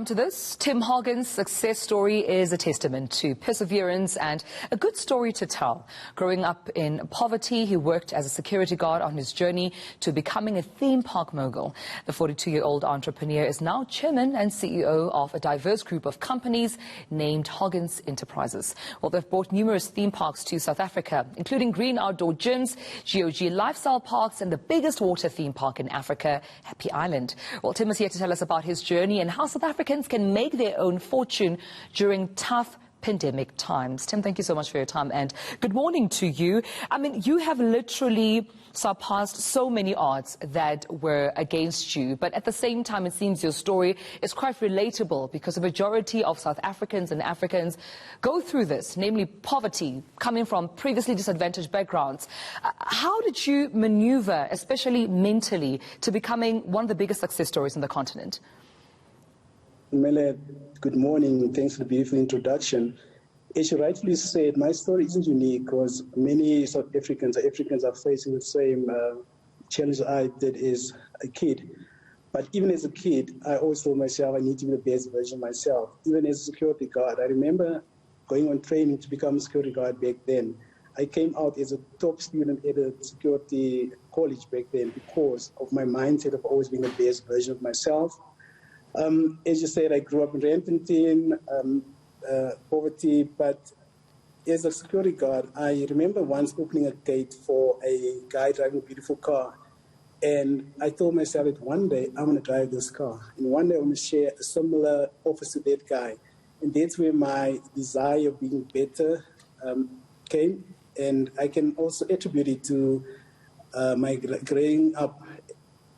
To this, Tim Hogins' success story is a testament to perseverance and a good story to tell. Growing up in poverty, he worked as a security guard on his journey to becoming a theme park mogul. The 42-year-old entrepreneur is now chairman and CEO of a diverse group of companies named Hogins Enterprises. Well, they've brought numerous theme parks to South Africa, including green outdoor gyms, GOG lifestyle parks, and the biggest water theme park in Africa, Happy Island. Well, Tim is here to tell us about his journey and how South Africans can make their own fortune during tough pandemic times. Tim, thank you so much for your time and good morning to you. I mean, you have literally surpassed so many odds that were against you, but at the same time, it seems your story is quite relatable because a majority of South Africans and Africans go through this, namely poverty, coming from previously disadvantaged backgrounds. How did you maneuver, especially mentally, to becoming one of the biggest success stories in the continent? Tumelo, good morning. Thanks for the beautiful introduction. As you rightfully said, my story isn't unique because many South Africans are facing the same challenge I did as a kid. But even as a kid, I always told myself I need to be the best version of myself. Even as a security guard, I remember going on training to become a security guard back then. I came out as a top student at a security college back then because of my mindset of always being the best version of myself. As you said, I grew up in Reinvent, poverty, but as a security guard, I remember once opening a gate for a guy driving a beautiful car, and I told myself that one day I'm going to drive this car, and one day I'm going to share a similar office to that guy, and that's where my desire of being better came, and I can also attribute it to my growing up.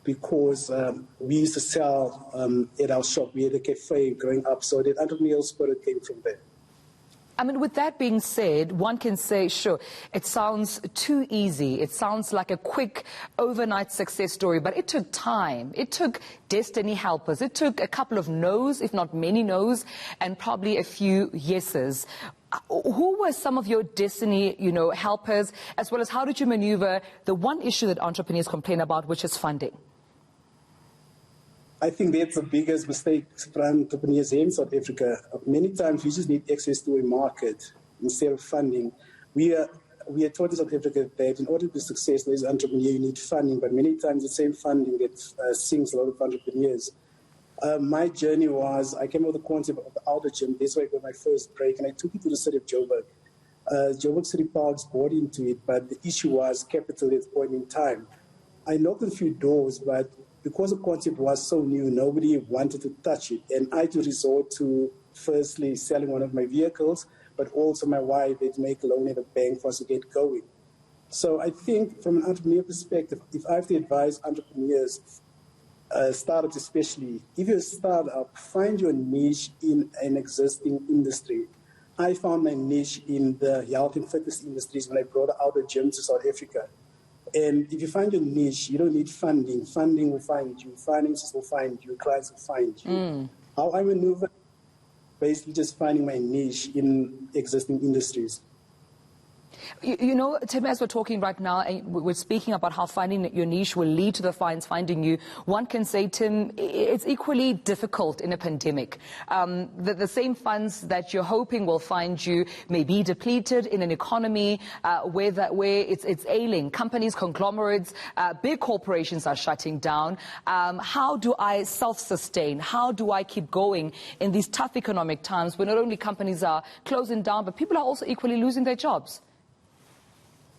Because we used to sell at our shop. We had a cafe growing up, so that entrepreneurial spirit came from there. I mean, with that being said, one can say, sure, it sounds too easy. It sounds like a quick overnight success story, but it took time. It took destiny helpers. It took a couple of no's, if not many no's, and probably a few yeses. Who were some of your destiny, helpers, as well as how did you maneuver the one issue that entrepreneurs complain about, which is funding? I think that's the biggest mistake for entrepreneurs in South Africa. Many times we just need access to a market instead of funding. We are taught in South Africa that in order to be successful as an entrepreneur, you need funding, but many times the same funding that sinks a lot of entrepreneurs. My journey was, I came up with the concept of the outdoor gym. That's where I got my first break, and I took it to the city of Joburg. Joburg City Parks bought into it, but the issue was capital at that point in time. I knocked on a few doors, but because the concept was so new, nobody wanted to touch it. And I had to resort to, firstly, selling one of my vehicles, but also my wife had to make a loan at a bank for us to get going. So I think from an entrepreneur perspective, if I have to advise entrepreneurs, startups especially, if you're a startup, find your niche in an existing industry. I found my niche in the health and fitness industries when I brought the outdoor gym to South Africa. And if you find your niche, you don't need funding. Funding will find you. Finances will find you. Clients will find you. How I maneuver, basically just finding my niche in existing industries. Tim, as we're talking right now, we're speaking about how finding your niche will lead to the funds finding you. One can say, Tim, it's equally difficult in a pandemic. The same funds that you're hoping will find you may be depleted in an economy where it's ailing. Companies, conglomerates, big corporations are shutting down. How do I self-sustain? How do I keep going in these tough economic times where not only companies are closing down, but people are also equally losing their jobs?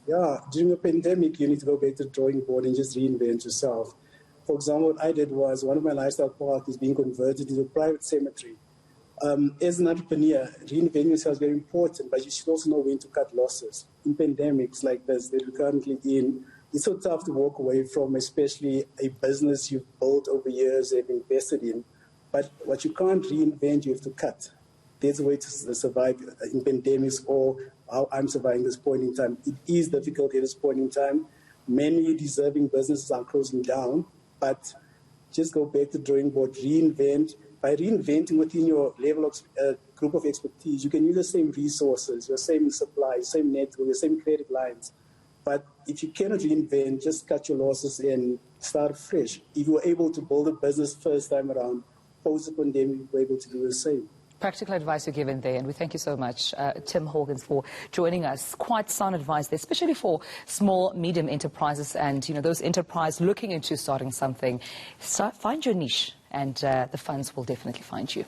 Yeah, during a pandemic, you need to go back to the drawing board and just reinvent yourself. For example, what I did was one of my lifestyle parks is being converted into a private cemetery. As an entrepreneur, reinventing yourself is very important, but you should also know when to cut losses. In pandemics like this that we're currently in, it's so tough to walk away from, especially a business you've built over years and invested in. But what you can't reinvent, you have to cut. There's a way to survive in pandemics or how I'm surviving this point in time. It is difficult at this point in time. Many deserving businesses are closing down, but just go back to the drawing board, reinvent. By reinventing within your level of group of expertise, you can use the same resources, your same supply, same network, your same credit lines. But if you cannot reinvent, just cut your losses and start fresh. If you were able to build a business first time around, imposed upon them, we were able to do the same. Practical advice you're given there, and we thank you so much, Tim Hogins, for joining us. Quite sound advice there, especially for small, medium enterprises and, you know, those enterprises looking into starting something. Find your niche, and the funds will definitely find you.